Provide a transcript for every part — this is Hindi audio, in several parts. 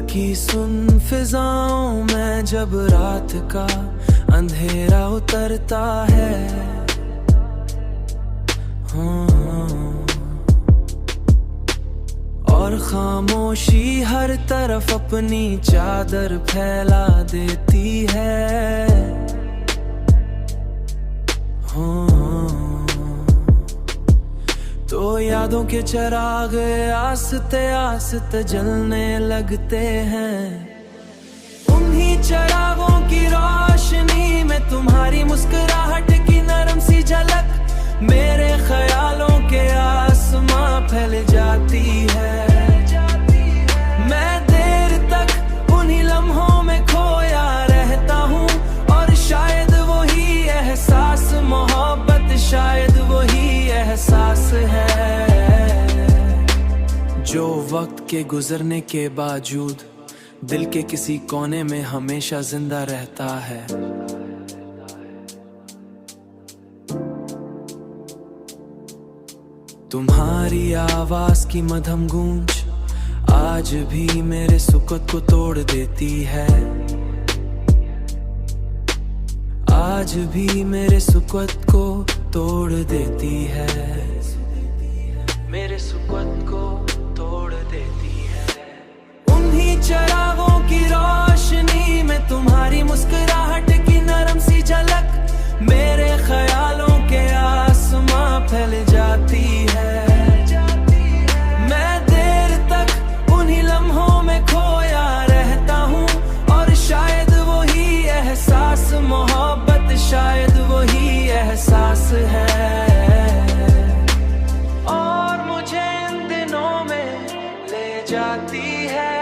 की सुन फिजाओं में जब रात का अंधेरा उतरता है। और खामोशी हर तरफ अपनी चादर फैला देती है। तो यादों के चिराग आस्ते आस्ते जलने लगते हैं। उन्हीं चिरागों की रोशनी में तुम्हारी मुस्कुराहट की नरम सी झलक मेरे ख्यालों के आसमां फैल जाती है। मैं देर तक उन्हीं लम्हों में खोया रहता हूँ और शायद वही एहसास मोहब्बत, शायद वही एहसास है जो वक्त के गुजरने के बावजूद दिल के किसी कोने में हमेशा जिंदा रहता है। तुम्हारी आवाज की मधुर गूंज आज भी मेरे सुकून को तोड़ देती है। आज भी मेरे सुकून को तोड़ देती है। मेरे सुकून को तोड़ देती है। उन्हीं चिरागों की रोशनी में तुम्हारी मुस्कुराहट की नरम सी झलक मेरे ख्यालों के आसमां फैल जाती है। मैं देर तक उन्हीं लम्हों में खोया रहता हूँ और शायद वही एहसास मोहब्बत, शायद वही एहसास है। और मुझे इन दिनों में ले जाती है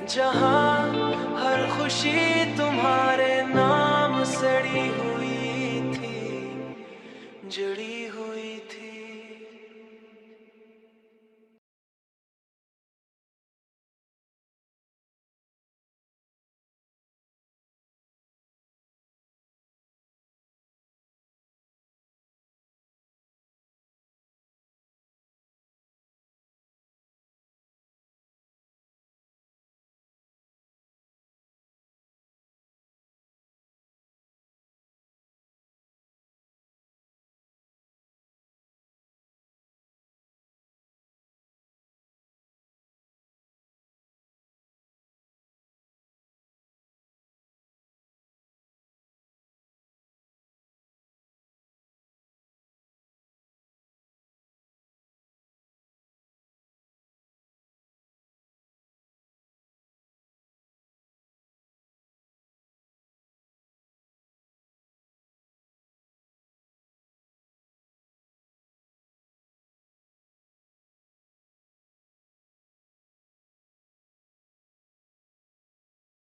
जहाँ हर खुशी तुम्हारे नाम सड़ी हुई थी, जड़ी हुई।